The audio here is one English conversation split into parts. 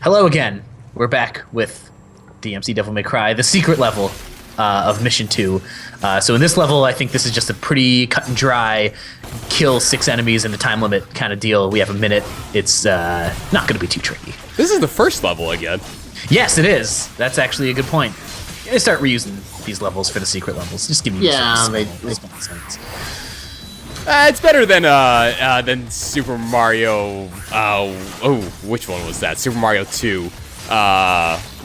Hello again. We're back with DmC Devil May Cry, the secret level of Mission 2. So in this level, I think this is just a pretty cut and dry, kill 6 enemies in the time limit kind of deal. We have a minute. It's not going to be too tricky. This is the first level again. Yes, it is. That's actually a good point. I'm gonna start reusing these levels for the secret levels. Just give me some sense. It's better than Super Mario. Which one was that? Super Mario 2,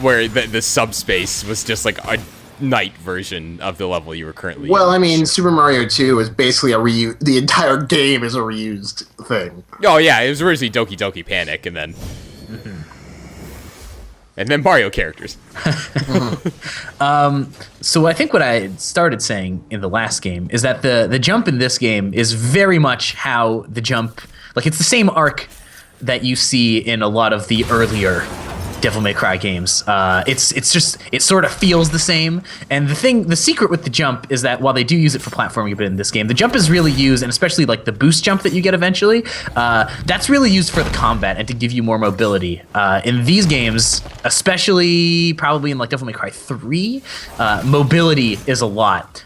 where the subspace was just like a night version of the level you were currently. Well, I mean, Super Mario 2 is basically the entire game is a reused thing. Oh yeah, it was originally Doki Doki Panic, and then. And then Mario characters. So I think what I started saying in the last game is that the jump in this game is very much how the jump, like it's the same arc that you see in a lot of the earlier Devil May Cry games. It sort of feels the same. And the secret with the jump is that while they do use it for platforming a bit in this game, the jump is really used, and especially like the boost jump that you get eventually, that's really used for the combat and to give you more mobility. In these games, especially probably in like Devil May Cry 3, mobility is a lot.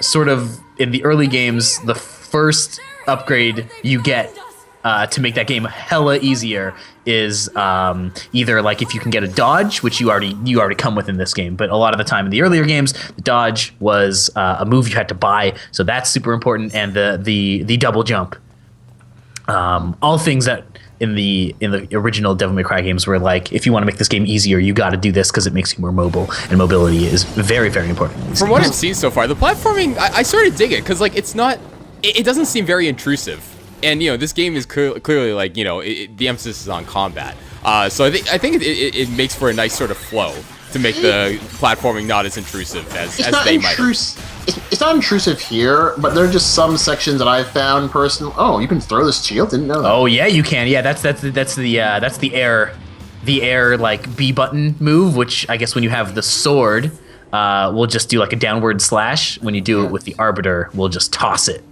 Sort of in the early games, the first upgrade you get to make that game hella easier is either like if you can get a dodge, which you already come with in this game, but a lot of the time in the earlier games, the dodge was a move you had to buy, so that's super important, and the double jump. All things that in the original Devil May Cry games were like, if you want to make this game easier, you got to do this because it makes you more mobile, and mobility is very, very important. From what I've seen so far, the platforming, I sort of dig it, because like it doesn't seem very intrusive. And, you know, this game is clearly, like, you know, the emphasis is on combat. So I think it makes for a nice sort of flow to make the platforming not as intrusive as they might have. It's not intrusive here, but there are just some sections that I've found personally. Oh, you can throw this shield? Didn't know that. Oh, yeah, you can. Yeah, that's the air, like, B button move, which I guess when you have the sword, we'll just do, like, a downward slash. When you do it with the Arbiter, we'll just toss it.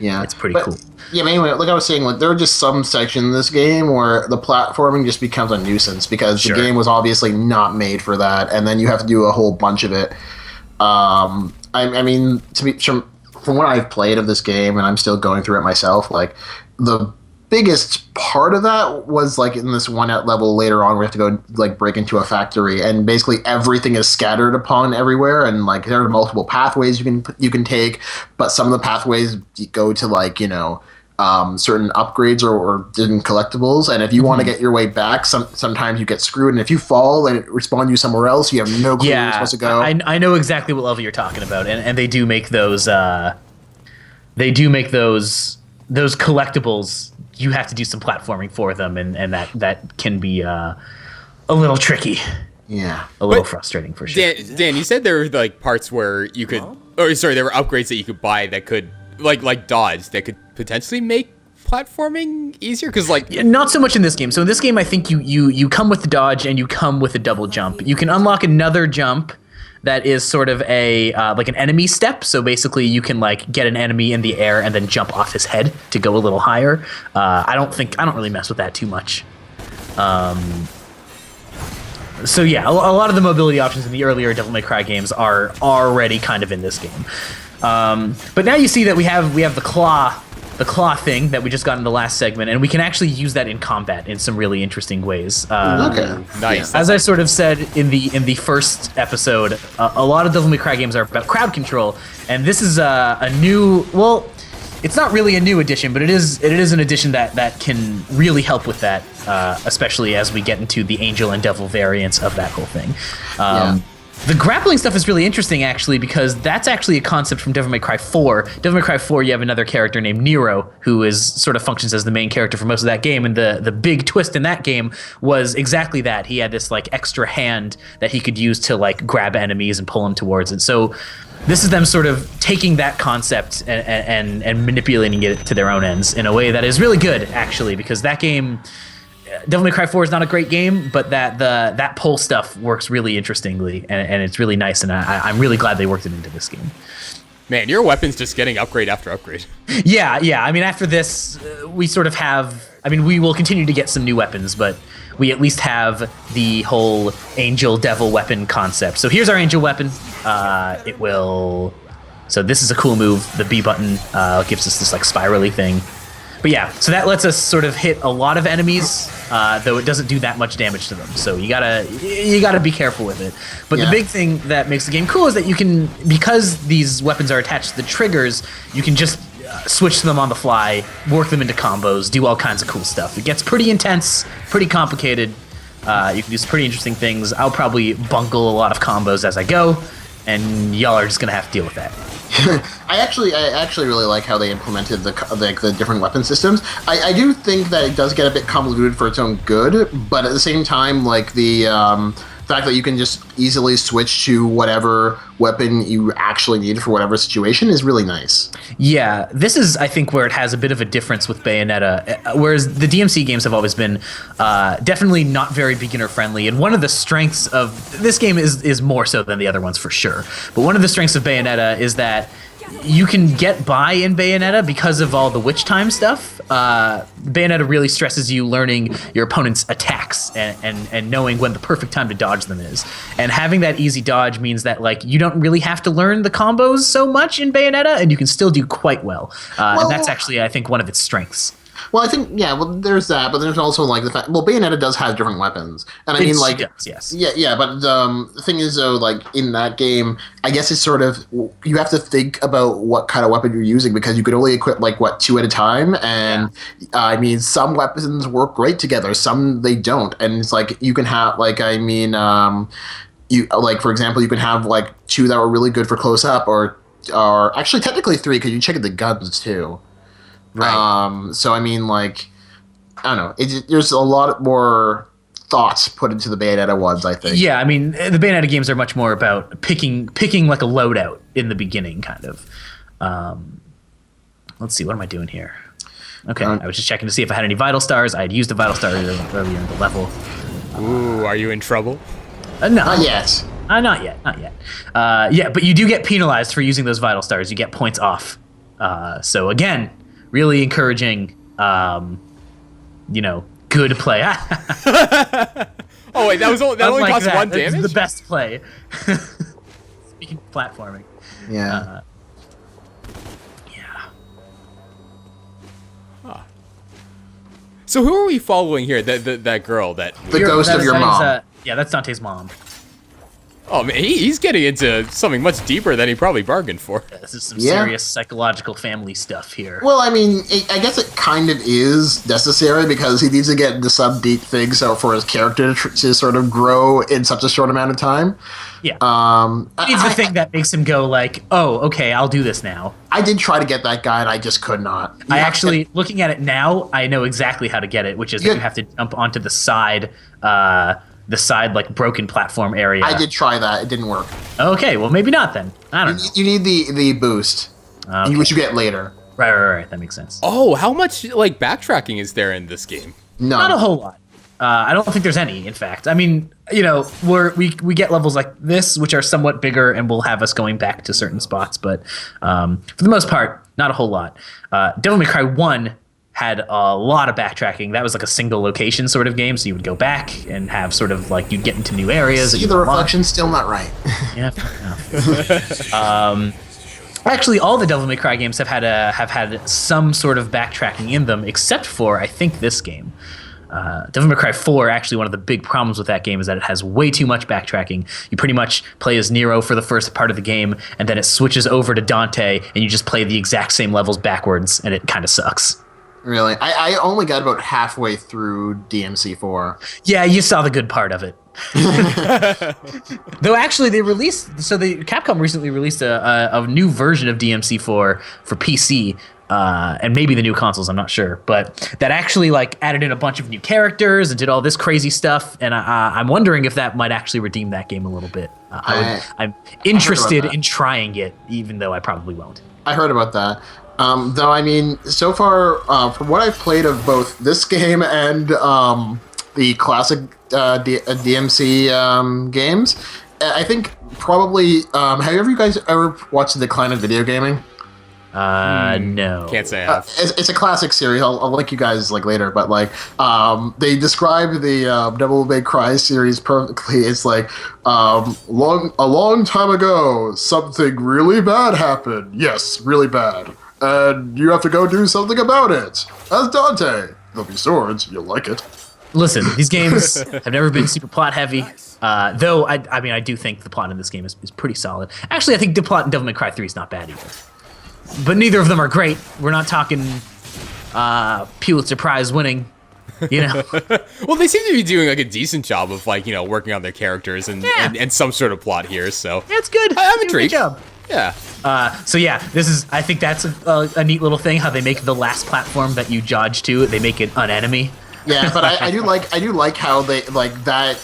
Yeah. It's pretty cool. Yeah, but anyway, like I was saying, like there are just some sections in this game where the platforming just becomes a nuisance because the game was obviously not made for that, and then you have to do a whole bunch of it. I mean, from what I've played of this game, and I'm still going through it myself, like the biggest part of that was like in this one level later on, we have to go like break into a factory, and basically everything is scattered upon everywhere, and like there are multiple pathways you can take, but some of the pathways go to like certain upgrades or hidden collectibles, and if you want to get your way back, sometimes you get screwed, and if you fall and it respawns you somewhere else, you have no clue where you're supposed to go. I know exactly what level you're talking about, and they do make those those collectibles. You have to do some platforming for them, and that can be a little tricky. Yeah, a little frustrating for sure. Dan, you said there were like parts where you could, there were upgrades that you could buy that could like dodge that could potentially make platforming easier, because like not so much in this game. So in this game, I think you come with the dodge and you come with a double jump. You can unlock another jump that is sort of a like an enemy step. So basically, you can like get an enemy in the air and then jump off his head to go a little higher. I don't really mess with that too much. So yeah, a lot of the mobility options in the earlier Devil May Cry games are already kind of in this game. But now you see that we have the claw thing that we just got in the last segment, and we can actually use that in combat in some really interesting ways. Okay, nice. As I sort of said in the first episode, a lot of Devil May Cry games are about crowd control, and this is a new. Well, it's not really a new addition, but it is an addition that can really help with that, especially as we get into the angel and devil variants of that whole thing. The grappling stuff is really interesting, actually, because that's actually a concept from Devil May Cry 4. Devil May Cry 4, you have another character named Nero, who sort of functions as the main character for most of that game, and the big twist in that game was exactly that. He had this like extra hand that he could use to like grab enemies and pull them towards it. So this is them sort of taking that concept and manipulating it to their own ends in a way that is really good, actually, because that game... Devil May Cry 4 is not a great game, but that pull stuff works really interestingly, and it's really nice, and I'm really glad they worked it into this game. Man, your weapon's just getting upgrade after upgrade. Yeah. I mean, after this, we sort of have I mean, we will continue to get some new weapons, but we at least have the whole angel devil weapon concept. So here's our angel weapon. It will. So this is a cool move. The B button gives us this like spirally thing. But yeah, so that lets us sort of hit a lot of enemies, though it doesn't do that much damage to them. So you gotta be careful with it. But the big thing that makes the game cool is that you can, because these weapons are attached to the triggers, you can just switch them on the fly, work them into combos, do all kinds of cool stuff. It gets pretty intense, pretty complicated. You can do some pretty interesting things. I'll probably bungle a lot of combos as I go, and y'all are just gonna have to deal with that. I actually really like how they implemented the different weapon systems. I do think that it does get a bit convoluted for its own good, but at the same time, like the fact that you can just easily switch to whatever weapon you actually need for whatever situation is really nice. Yeah, this is, I think, where it has a bit of a difference with Bayonetta, whereas the DMC games have always been definitely not very beginner-friendly, and one of the strengths of this game is more so than the other ones for sure, but one of the strengths of Bayonetta is that you can get by in Bayonetta because of all the witch time stuff. Bayonetta really stresses you learning your opponent's attacks and knowing when the perfect time to dodge them is. And having that easy dodge means that like you don't really have to learn the combos so much in Bayonetta, and you can still do quite well. And that's actually, I think, one of its strengths. Well, I think, yeah, well, there's that, but there's also, like, the fact, well, Bayonetta does have different weapons. And I mean, like, yes. Yeah, but the thing is, though, like, in that game, I guess it's sort of, you have to think about what kind of weapon you're using, because you could only equip, like, 2 at a time, and, I mean, some weapons work great together, some they don't, and it's like, you can have, like, I mean, you, like, for example, you can have, like, 2 that were really good for close-up, or actually, technically 3, because you check the guns, too. Right. So I mean, like, I don't know. There's a lot more thoughts put into the Bayonetta ones, I think. Yeah, I mean, the Bayonetta games are much more about picking like a loadout in the beginning, kind of. Let's see, what am I doing here? Okay, I was just checking to see if I had any vital stars. I had used a vital star earlier in the level. Ooh, are you in trouble? No. Not yet. Not yet. Yeah, but you do get penalized for using those vital stars. You get points off. So again, really encouraging, good play. Oh wait, that only cost 1 damage? That's the best play. Speaking of platforming. Yeah. Yeah. Huh. So who are we following here? That girl that... The ghost of your mom. Yeah, that's Dante's mom. Oh man, he's getting into something much deeper than he probably bargained for. Yeah, this is some serious psychological family stuff here. Well, I mean, I guess it kind of is necessary because he needs to get into some deep things for his character to sort of grow in such a short amount of time. Yeah. He needs the thing that makes him go like, oh, okay, I'll do this now. I did try to get that guy, and I just could not. Looking at it now, I know exactly how to get it, which is that you have to jump onto the side, like broken platform area. I did try that; it didn't work. Okay, well maybe not then. I don't know. You need the boost, which you get later. Right. That makes sense. Oh, how much like backtracking is there in this game? None. Not a whole lot. I don't think there's any. In fact, I mean, we get levels like this, which are somewhat bigger, and will have us going back to certain spots. But for the most part, not a whole lot. Devil May Cry 1 had a lot of backtracking. That was like a single location sort of game, so you would go back and have sort of like you'd get into new areas. See, the reflection's still not right. Yeah. Actually, all the Devil May Cry games have had some sort of backtracking in them, except for I think this game. Devil May Cry 4, actually one of the big problems with that game is that it has way too much backtracking. You pretty much play as Nero for the first part of the game, and then it switches over to Dante, and you just play the exact same levels backwards, and it kind of sucks. Really? I only got about halfway through DmC 4. Yeah, you saw the good part of it. Though actually Capcom recently released a new version of DmC 4 for PC, and maybe the new consoles, I'm not sure, but that actually like added in a bunch of new characters and did all this crazy stuff, and I'm wondering if that might actually redeem that game a little bit. I'm interested in trying it, even though I probably won't. I heard about that. Though, I mean, so far, from what I've played of both this game and the classic DmC games, I think probably... have you guys ever watched The Decline of Video Gaming? No. Can't say I have. It's a classic series. I'll link you guys like later, but like they describe the Devil May Cry series perfectly. It's like a long time ago, something really bad happened. Yes, really bad, and you have to go do something about it. As Dante, there'll be swords. You'll like it. Listen, these games have never been super plot heavy. Though I mean, I do think the plot in this game is pretty solid. Actually, I think the plot in Devil May Cry 3 is not bad either. But neither of them are great. We're not talking Pulitzer Prize winning, you know. Well, they seem to be doing like a decent job of like, you know, working on their characters and some sort of plot here. So Yeah, it's good. I'm Good intrigued. job. Yeah. So yeah, I think that's a neat little thing how they make the last platform that you dodge to, they make it an enemy. Yeah, but I do like how they like that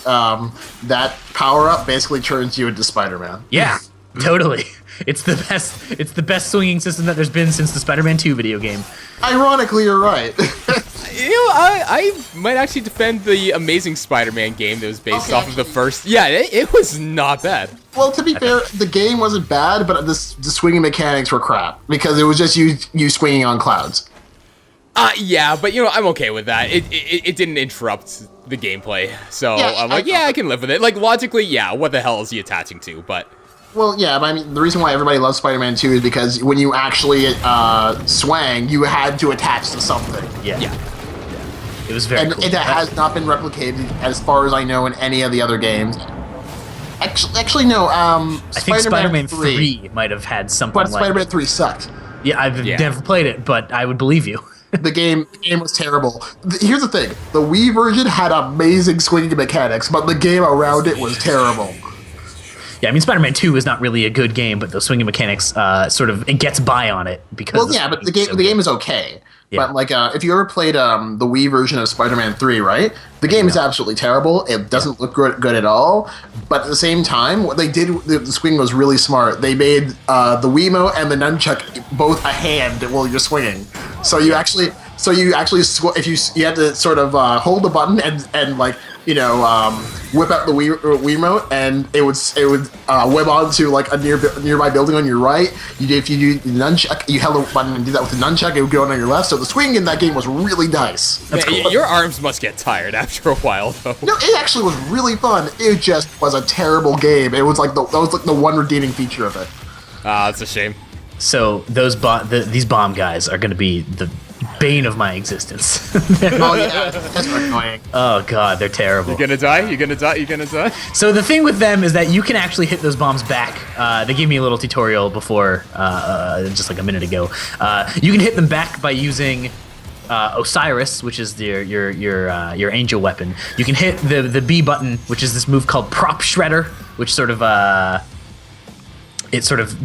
power up basically turns you into Spider-Man. Yeah, totally. It's the best swinging system that there's been since the Spider-Man 2 video game. Ironically, you're right. You know, I might actually defend the Amazing Spider-Man game that was based off of the first. Yeah, it was not bad. Well, to be fair, the game wasn't bad, but the swinging mechanics were crap because it was just you swinging on clouds. Yeah, but you know, I'm okay with that. It didn't interrupt the gameplay, so Yeah, I'm like, I can live with it. Like logically, yeah, what the hell is he attaching to? But Well, yeah, but I mean, the reason why everybody loves Spider-Man 2 is because when you actually swang, you had to attach to something. Yeah. It was very cool. And it has not been replicated, as far as I know, in any of the other games. Actually, no. I think Spider-Man 3 might have had something But like Spider-Man 3 sucked. Yeah, I've never played it, but I would believe you. The game was terrible. Here's the thing: the Wii version had amazing swinging mechanics, but the game around it was terrible. Yeah, I mean, Spider-Man 2 is not really a good game, but the swinging mechanics it gets by on it because. Well, yeah, but the game is okay. Yeah. But like, if you ever played the Wii version of Spider-Man 3, right? The game is absolutely terrible. It doesn't look good at all. But at the same time, what they did, the swing was really smart. They made the Wiimote and the nunchuck both a hand while you're swinging. So you actually, if you had to sort of hold the button and like, you know, whip out the Wiimote, and it would web onto like a nearby building on your right. If you do the nunchuck, you held the button and did that with the nunchuck, it would go on your left. So the swing in that game was really nice. That's cool. Your arms must get tired after a while, though. No, it actually was really fun. It just was a terrible game. It was like that was like the one redeeming feature of it. That's a shame. So these bomb guys are going to be the bane of my existence. Oh yeah, that's annoying. Oh god, they're terrible. You're gonna die. So the thing with them is that you can actually hit those bombs back. They gave me a little tutorial before, just like a minute ago. You can hit them back by using Osiris, which is your angel weapon. You can hit the B button, which is this move called Prop Shredder, which sort of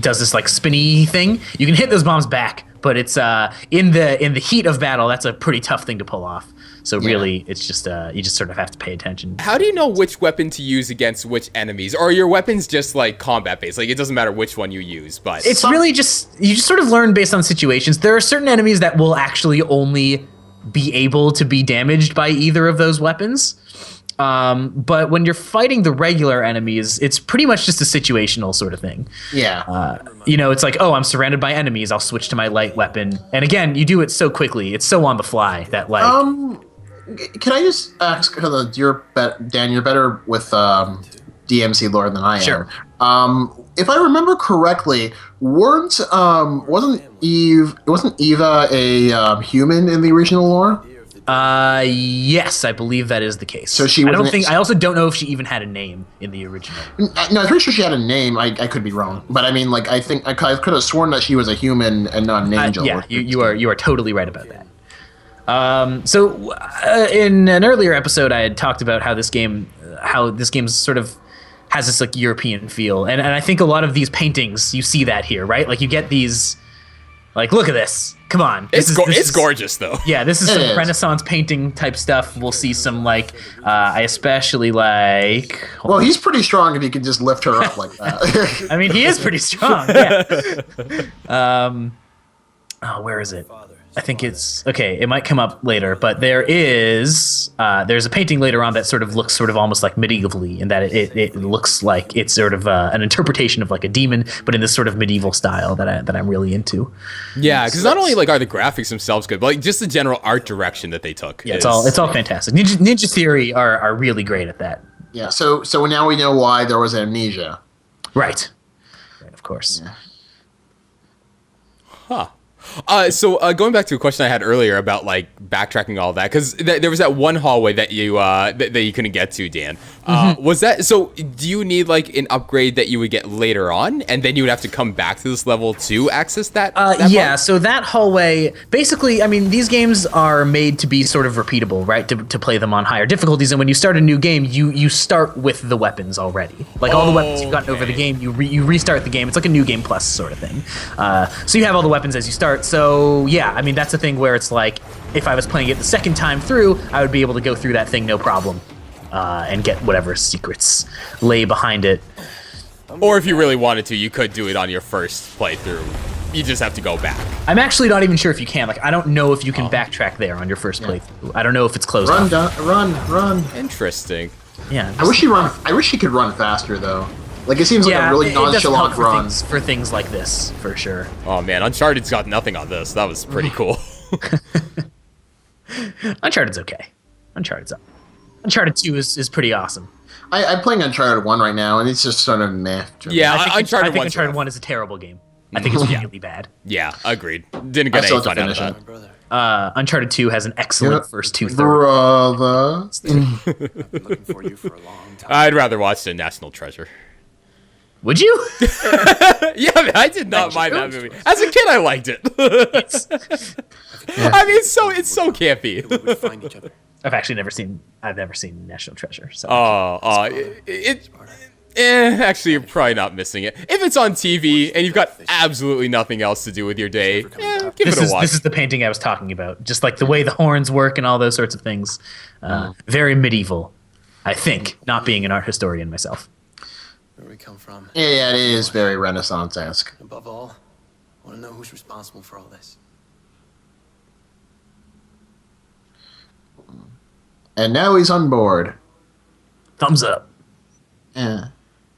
does this like spinny thing. You can hit those bombs back, but it's in the heat of battle, that's a pretty tough thing to pull off. So really, it's just you just sort of have to pay attention. How do you know which weapon to use against which enemies? Or are your weapons just like combat based? Like it doesn't matter which one you use, but It's really you just sort of learn based on situations. There are certain enemies that will actually only be able to be damaged by either of those weapons. But when you're fighting the regular enemies, it's pretty much just a situational sort of thing. Yeah. You know, it's like, oh, I'm surrounded by enemies, I'll switch to my light weapon. And again, you do it so quickly. It's so on the fly that like... Can I just ask, because Dan, you're better with DmC lore than I am. Sure. If I remember correctly, wasn't Eva a human in the original lore? Yes, I believe that is the case. So she I also don't know if she even had a name in the original. No, I'm pretty sure she had a name. I could be wrong, but I mean, like, I think I could have sworn that she was a human and not an angel. Yeah, you are totally right about that. So in an earlier episode, I had talked about how this game sort of has this like European feel, and I think a lot of these paintings, you see that here, right? Like you get these, like, look at this. Come on, it's gorgeous though. Yeah, this is some Renaissance painting type stuff. We'll see some like I especially like. Well, he's pretty strong if he can just lift her up like that. I mean, he is pretty strong. Yeah. Oh, where is it? I think it's okay. It might come up later, but there's a painting later on that sort of looks sort of almost like medievally, in that it looks like it's sort of an interpretation of like a demon, but in this sort of medieval style that I'm really into. Yeah, because not only like are the graphics themselves good, but like just the general art direction that they took. Yeah, it's all fantastic. Ninja Theory are really great at that. Yeah. So now we know why there was amnesia. Right. Of course. Yeah. Huh. So going back to a question I had earlier about like backtracking all that, because there was that one hallway that you that you couldn't get to, Dan. Was that so? Do you need like an upgrade that you would get later on, and then you would have to come back to this level to access that? Yeah. part? So that hallway, basically, I mean, these games are made to be sort of repeatable, right? To play them on higher difficulties, and when you start a new game, you start with the weapons already. Like all the weapons you've gotten over the game, you restart the game. It's like a new game plus sort of thing. So you have all the weapons as you start. So yeah, I mean, that's the thing where it's like, if I was playing it the second time through, I would be able to go through that thing no problem, and get whatever secrets lay behind it. Or if you really wanted to, you could do it on your first playthrough. You just have to go back. I'm actually not even sure if you can. Like, I don't know if you can backtrack there on your first playthrough. I don't know if it's closed off. Run. Interesting. Yeah. I wish he could run faster though. Like it seems like a really it doesn't help nonchalant run. for things like this, for sure. Oh man, Uncharted's got nothing on this. That was pretty cool. Uncharted's okay. Uncharted 2 is pretty awesome. I'm playing Uncharted 1 right now, and it's just sort of meh. Yeah, I think Uncharted Uncharted 1 is a terrible game. I think it's really bad. Yeah, agreed. Didn't get I still any have to fun out of finish that. it. Uncharted 2 has an excellent first two-thirds. Brother. I've been looking for you for a long time. I'd rather watch the National Treasure. Would you? Yeah, I did not mind that movie. As a kid, I liked it. I mean, it's so campy. We would find each other. I've never seen National Treasure. So Actually, you're probably not missing it. If it's on TV and you've got absolutely nothing else to do with your day, give it a watch. This is the painting I was talking about. Just like the way the horns work and all those sorts of things. Very medieval, I think, not being an art historian myself. Where we come from. Yeah, it is very Renaissance-esque. Above all, I want to know who's responsible for all this. And now he's on board. Thumbs up. Yeah.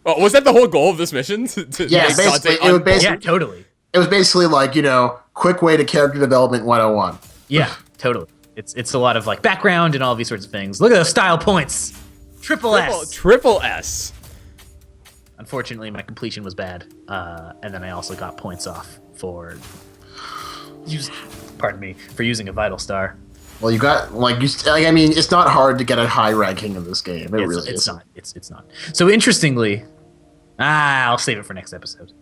Oh, was that the whole goal of this mission? To Yeah, make basically, Dante Yeah, totally. It was basically like, quick way to character development 101. Yeah, totally. It's a lot of like background and all these sorts of things. Look at those style points. Triple S. Triple S. Unfortunately, my completion was bad, and then I also got points off for using a vital star. Well, you got it's not hard to get a high ranking in this game. It's not. It's not. So interestingly, I'll save it for next episode.